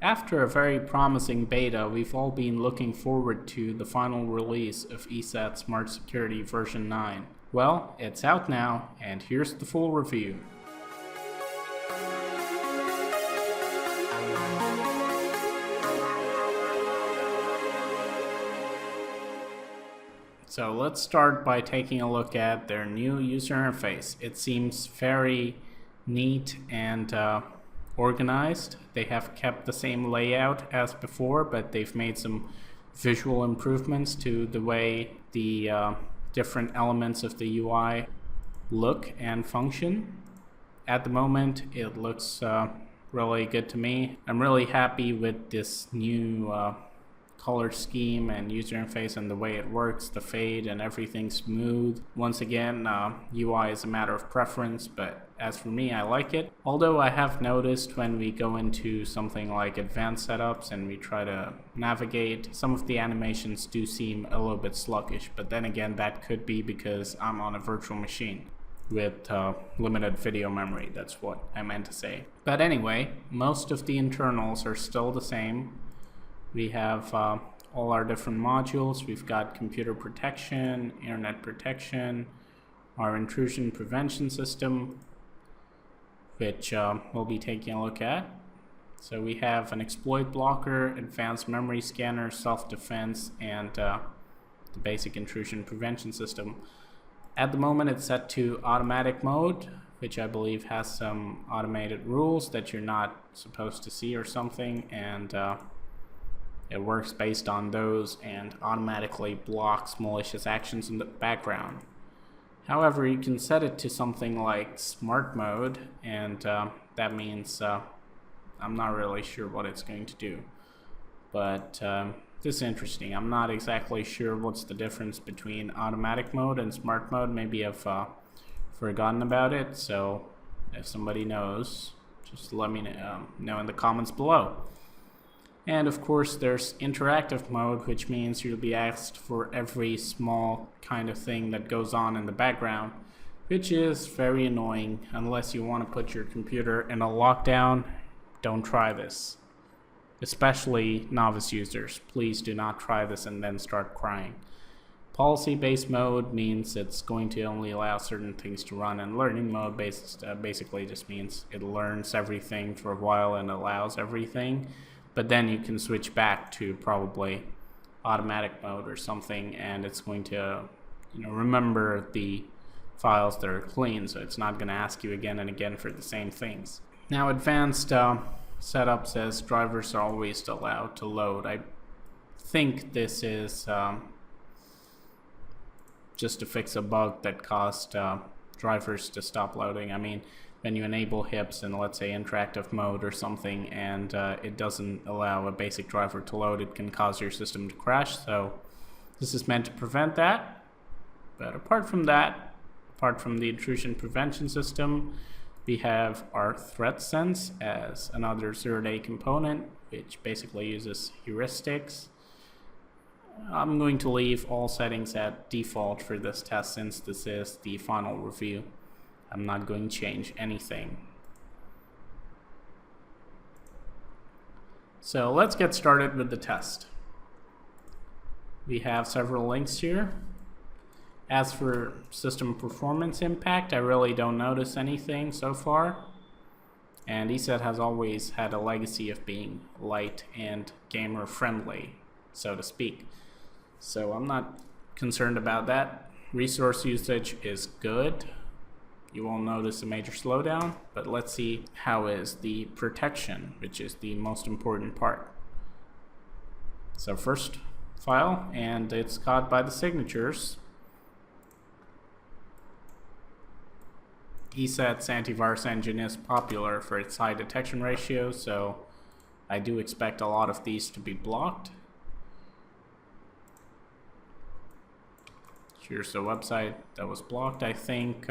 After a very promising beta, we've all been looking forward to the final release of ESET Smart Security version 9. Well, it's out now, and here's the full review. So let's start by taking a look at their new user interface. It seems very neat and organized. They have kept the same layout as before, but they've made some visual improvements to the way the different elements of the UI look and function. At the moment, it looks really good to me. I'm really happy with this new color scheme and user interface and the way it works, the fade and everything smooth. Once again, UI is a matter of preference, but as for me, I like it. Although I have noticed when we go into something like advanced setups and we try to navigate, some of the animations do seem a little bit sluggish, but then again, that could be because I'm on a virtual machine with limited video memory. That's what I meant to say. But anyway, most of the internals are still the same. We have all our different modules. We've got computer protection, internet protection, our intrusion prevention system, which we'll be taking a look at. So we have an exploit blocker, advanced memory scanner, self-defense, and the basic intrusion prevention system. At the moment, it's set to automatic mode, which I believe has some automated rules that you're not supposed to see or something, and it works based on those and automatically blocks malicious actions in the background. However, you can set it to something like smart mode, and that means I'm not really sure what it's going to do. But this is interesting. I'm not exactly sure what's the difference between automatic mode and smart mode. Maybe I've forgotten about it, so if somebody knows, just let me know in the comments below. And of course, there's interactive mode, which means you'll be asked for every small kind of thing that goes on in the background, which is very annoying. Unless you want to put your computer in a lockdown, don't try this. Especially novice users, please do not try this and then start crying. Policy-based mode means it's going to only allow certain things to run, and learning mode basically just means it learns everything for a while and allows everything. But then you can switch back to probably automatic mode or something, and it's going to remember the files that are clean, so it's not going to ask you again and again for the same things. Now, advanced setup says drivers are always allowed to load. I think this is just to fix a bug that caused drivers to stop loading. I mean, when you enable HIPS in, let's say, interactive mode or something, and it doesn't allow a basic driver to load, it can cause your system to crash. So this is meant to prevent that. But apart from that, apart from the intrusion prevention system, we have our threat sense as another zero-day component, which basically uses heuristics. I'm going to leave all settings at default for this test since this is the final review. I'm not going to change anything. So let's get started with the test. We have several links here. As for system performance impact, I really don't notice anything so far. And ESET has always had a legacy of being light and gamer friendly, so to speak. So I'm not concerned about that. Resource usage is good. You won't notice a major slowdown, but let's see how is the protection, which is the most important part. So first file, and it's caught by the signatures. ESET's antivirus engine is popular for its high detection ratio, so I do expect a lot of these to be blocked. Here's the website that was blocked. I think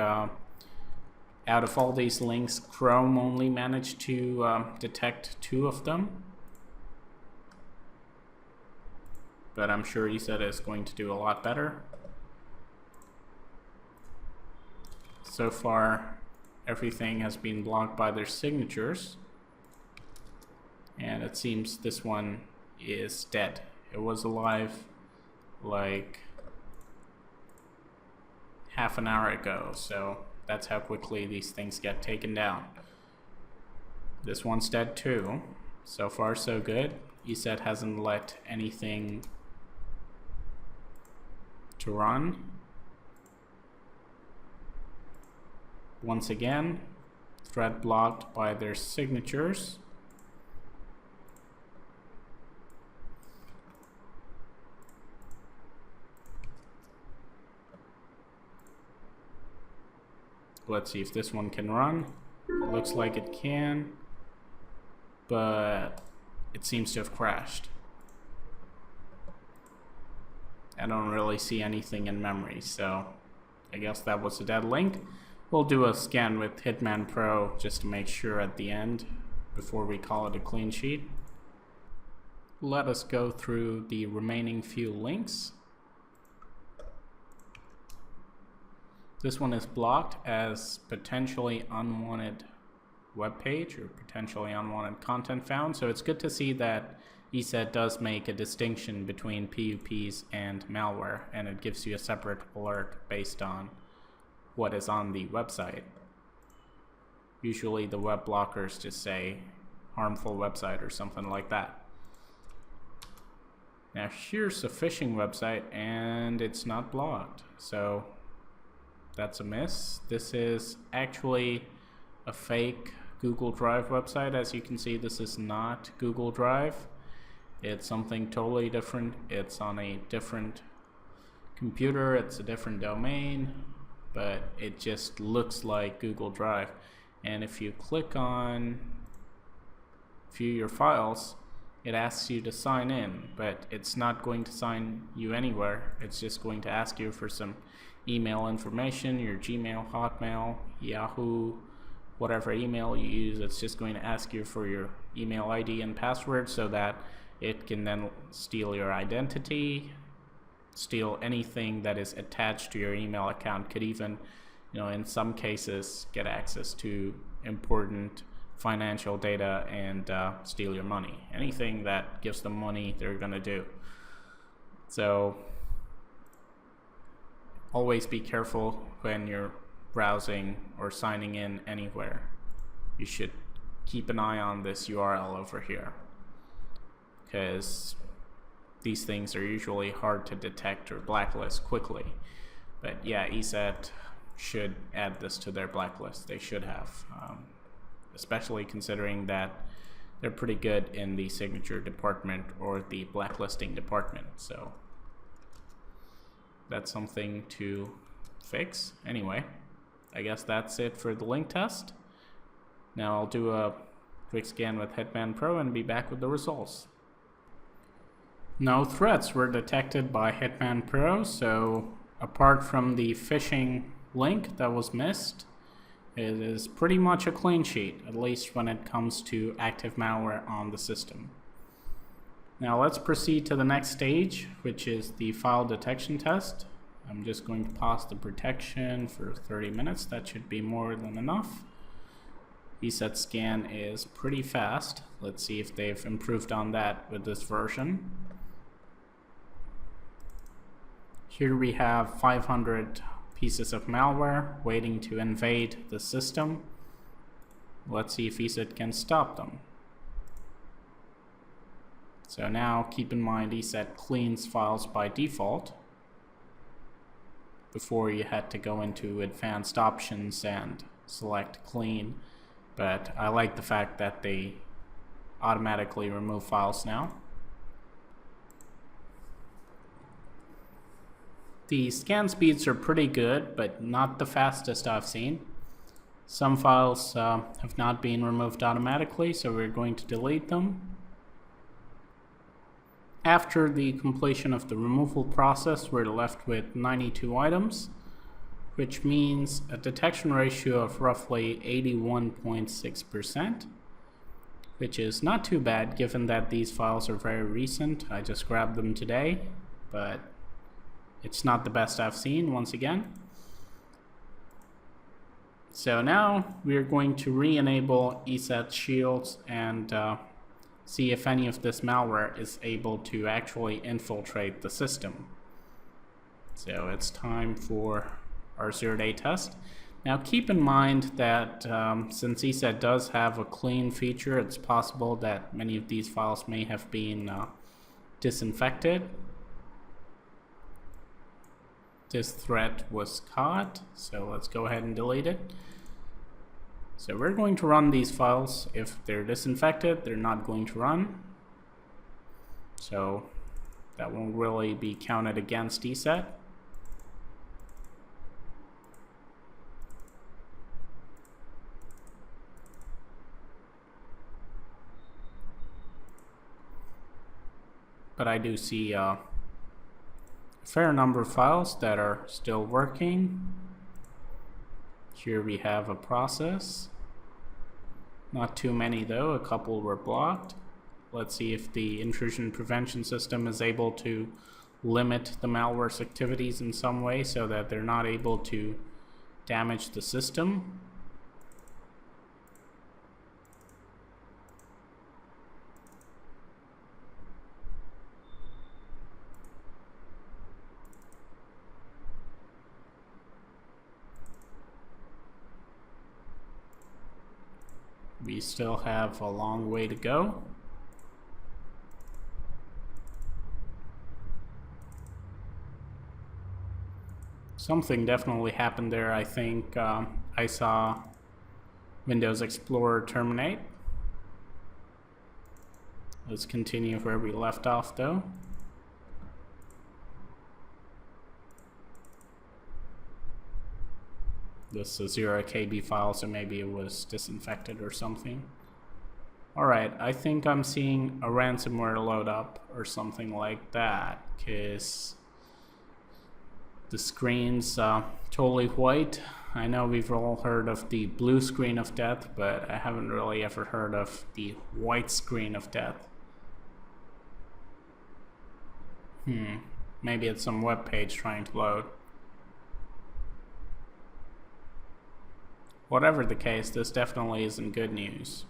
out of all these links, Chrome only managed to detect 2 of them. But I'm sure ESET is going to do a lot better. So far, everything has been blocked by their signatures. and it seems this one is dead. It was alive like half an hour ago, so that's how quickly these things get taken down. This one's dead too. So far so good. ESET hasn't let anything to run. Once again, thread blocked by their signatures. Let's see if this one can run. It looks like it can, but it seems to have crashed. I don't really see anything in memory, so I guess that was a dead link. We'll do a scan with Hitman Pro just to make sure at the end before we call it a clean sheet. Let us go through the remaining few links. This one is blocked as potentially unwanted web page or potentially unwanted content found. So it's good to see that ESET does make a distinction between PUPs and malware, and it gives you a separate alert based on what is on the website. Usually the web blockers just say harmful website or something like that. Now here's a phishing website and it's not blocked, so that's a miss. This is actually a fake Google Drive website. As you can see, this is not Google Drive. It's something totally different. It's on a different computer, it's a different domain, but it just looks like Google Drive. And if you click on view your files, it asks you to sign in, but it's not going to sign you anywhere. It's just going to ask you for some email information, your Gmail, Hotmail, Yahoo, whatever email you use. It's just going to ask you for your email ID and password so that it can then steal your identity, steal anything that is attached to your email account. Could even, in some cases, get access to important financial data and steal your money. Anything that gives them money, they're gonna do. So always be careful when you're browsing or signing in anywhere. You should keep an eye on this URL over here, because these things are usually hard to detect or blacklist quickly. But yeah, ESET should add this to their blacklist. They should have, especially considering that they're pretty good in the signature department or the blacklisting department. So that's something to fix. Anyway, I guess that's it for the link test. Now I'll do a quick scan with Hitman Pro and be back with the results. No threats were detected by Hitman Pro, so apart from the phishing link that was missed, it is pretty much a clean sheet, at least when it comes to active malware on the system. Now let's proceed to the next stage, which is the file detection test. I'm just going to pause the protection for 30 minutes. That should be more than enough. ESET scan is pretty fast. Let's see if they've improved on that with this version. Here we have 500 pieces of malware waiting to invade the system. Let's see if ESET can stop them. So now keep in mind ESET cleans files by default. Before you had to go into advanced options and select clean, but I like the fact that they automatically remove files now. The scan speeds are pretty good, but not the fastest I've seen. Some files have not been removed automatically, so we're going to delete them. After the completion of the removal process, we're left with 92 items, which means a detection ratio of roughly 81.6%, which is not too bad given that these files are very recent. I just grabbed them today, but it's not the best I've seen once again. So now we're going to re-enable ESET shields and see if any of this malware is able to actually infiltrate the system. So it's time for our zero-day test. Now keep in mind that since ESET does have a clean feature, it's possible that many of these files may have been disinfected. This threat was caught, so let's go ahead and delete it. So we're going to run these files. If they're disinfected, they're not going to run. So that won't really be counted against ESET. But I do see a fair number of files that are still working. Here we have a process. Not too many though, a couple were blocked. Let's see if the intrusion prevention system is able to limit the malware's activities in some way so that they're not able to damage the system. We still have a long way to go. Something definitely happened there. I think I saw Windows Explorer terminate. Let's continue where we left off though. This is a 0 KB file, so maybe it was disinfected or something. Alright, I think I'm seeing a ransomware load up or something like that, because the screen's totally white. I know we've all heard of the blue screen of death, but I haven't really ever heard of the white screen of death. Maybe it's some web page trying to load. Whatever the case, this definitely isn't good news.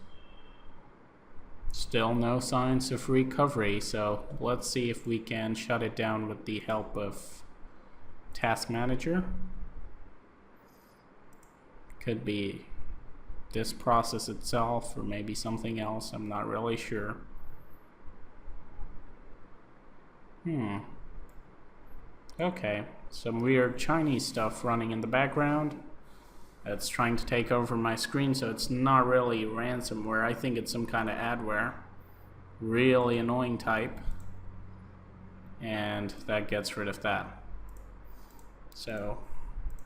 Still no signs of recovery, so let's see if we can shut it down with the help of Task Manager. Could be this process itself or maybe something else, I'm not really sure. Okay, some weird Chinese stuff running in the background. It's trying to take over my screen, so it's not really ransomware. I think it's some kind of adware. Really annoying type. And that gets rid of that. So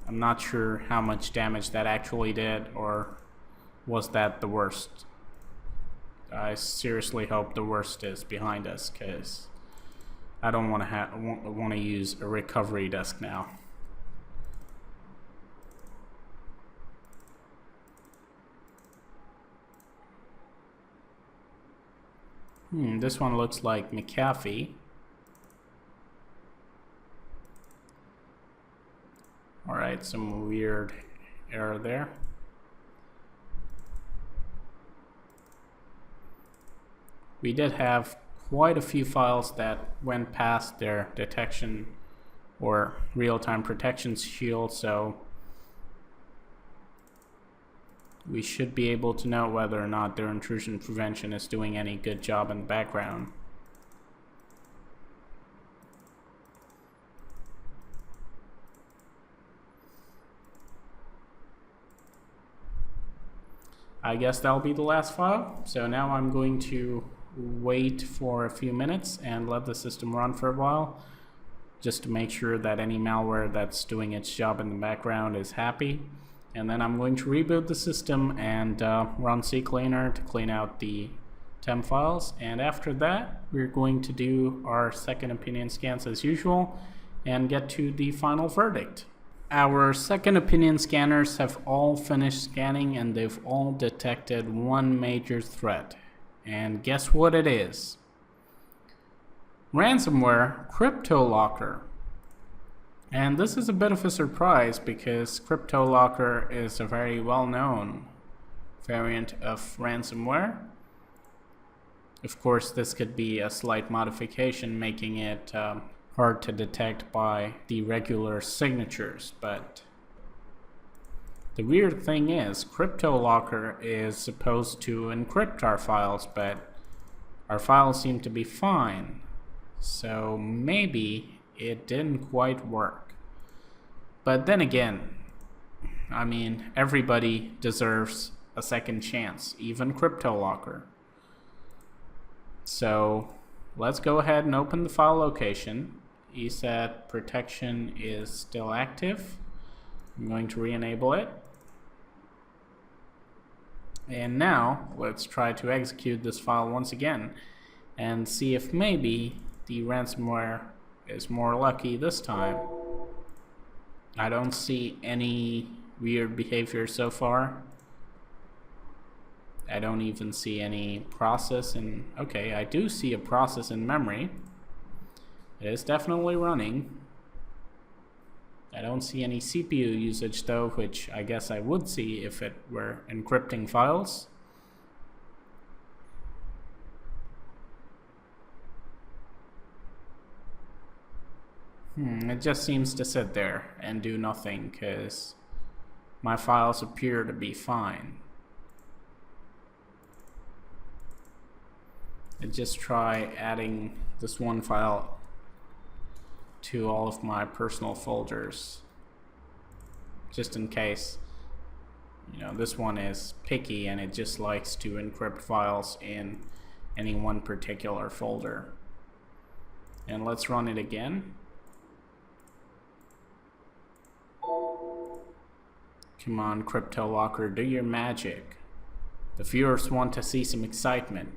I'm not sure how much damage that actually did, or was that the worst. I seriously hope the worst is behind us, because I don't want to use a recovery disk now. This one looks like McAfee. Alright, some weird error there. We did have quite a few files that went past their detection or real-time protection shield, so we should be able to know whether or not their intrusion prevention is doing any good job in the background. I guess that'll be the last file. So now I'm going to wait for a few minutes and let the system run for a while, just to make sure that any malware that's doing its job in the background is happy. And then I'm going to reboot the system and run CCleaner to clean out the temp files. And after that, we're going to do our second opinion scans as usual and get to the final verdict. Our second opinion scanners have all finished scanning and they've all detected one major threat. And guess what it is? Ransomware CryptoLocker. And this is a bit of a surprise because CryptoLocker is a very well-known variant of ransomware. Of course, this could be a slight modification, making it hard to detect by the regular signatures, but the weird thing is, CryptoLocker is supposed to encrypt our files, but our files seem to be fine. So maybe it didn't quite work. But then again, I mean, everybody deserves a second chance, even CryptoLocker. So let's go ahead and open the file location. ESET protection is still active. I'm going to re-enable it. And now let's try to execute this file once again and see if maybe the ransomware is more lucky this time. I don't see any weird behavior so far. I don't even see any process in... Okay, I do see a process in memory. It is definitely running. I don't see any CPU usage though, which I guess I would see if it were encrypting files. It just seems to sit there and do nothing because my files appear to be fine. Let's just try adding this one file to all of my personal folders, just in case, you know, this one is picky and it just likes to encrypt files in any one particular folder. And let's run it again. Come on, CryptoLocker, do your magic. The viewers want to see some excitement.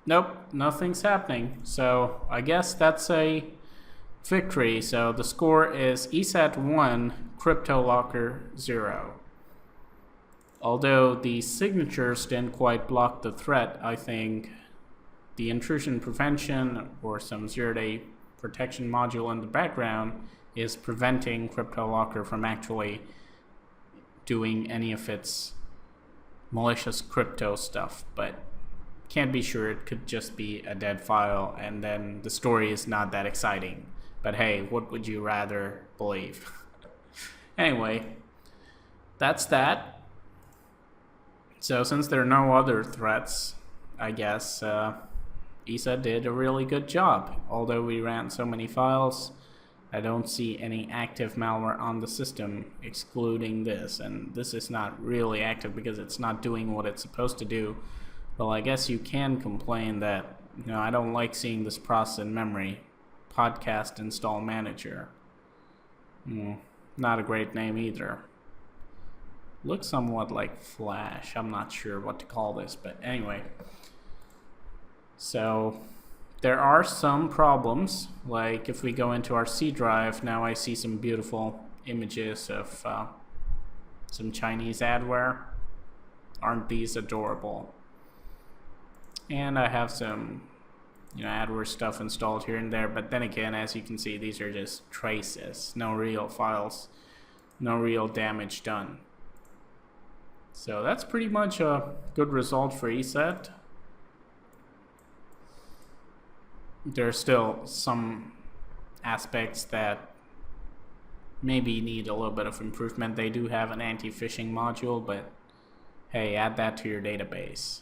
Nope, nothing's happening. So I guess that's a victory. So the score is ESET 1, CryptoLocker 0. Although the signatures didn't quite block the threat, I think the intrusion prevention or some zero-day protection module in the background is preventing CryptoLocker from actually doing any of its malicious crypto stuff. But can't be sure, it could just be a dead file and then the story is not that exciting. But hey, what would you rather believe? Anyway, that's that. So since there are no other threats, I guess ESET did a really good job. Although we ran so many files, I don't see any active malware on the system excluding this. And this is not really active because it's not doing what it's supposed to do. Well, I guess you can complain that, you know, I don't like seeing this process in memory. Podcast install manager. Not a great name either. Looks somewhat like Flash. I'm not sure what to call this, but anyway. So there are some problems. Like if we go into our C drive, now I see some beautiful images of some Chinese adware. Aren't these adorable? And I have some, you know, adware stuff installed here and there, but then again, as you can see, these are just traces, no real files, no real damage done. So that's pretty much a good result for ESET. There are still some aspects that maybe need a little bit of improvement. They do have an anti-phishing module, but hey, add that to your database.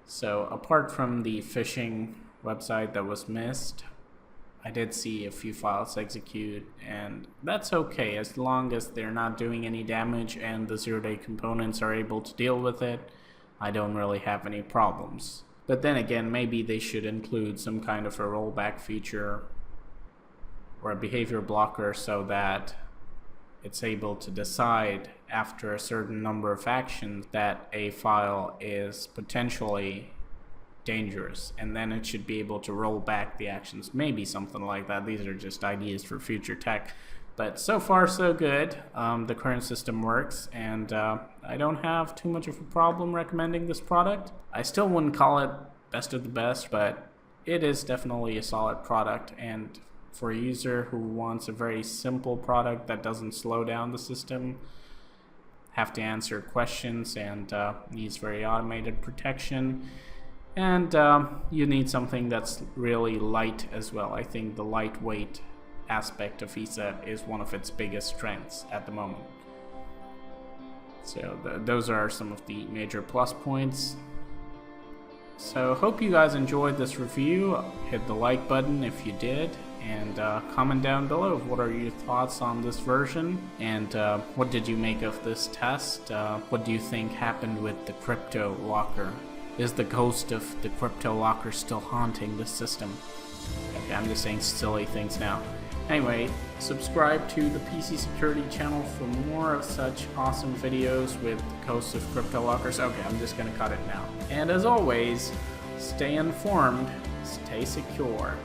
So apart from the phishing website that was missed, I did see a few files execute, and that's okay as long as they're not doing any damage and the zero-day components are able to deal with it. I don't really have any problems. But then again, maybe they should include some kind of a rollback feature or a behavior blocker so that it's able to decide after a certain number of actions that a file is potentially dangerous, and then it should be able to roll back the actions. Maybe something like that. These are just ideas for future tech, but so far so good. The current system works, and I don't have too much of a problem recommending this product. I still wouldn't call it best of the best, but it is definitely a solid product, and for a user who wants a very simple product that doesn't slow down the system, have to answer questions, and needs very automated protection, and you need something that's really light as well. I think the lightweight aspect of ESET is one of its biggest strengths at the moment. So those are some of the major plus points. So hope you guys enjoyed this review. Hit the like button if you did, and comment down below what are your thoughts on this version, and what did you make of this test. What do you think happened with the crypto locker? Is the ghost of the crypto locker still haunting this system? Okay, I'm just saying silly things now. Anyway, subscribe to the PC Security channel for more of such awesome videos with the ghosts of crypto lockers. Okay, I'm just gonna cut it now. And as always, stay informed, stay secure.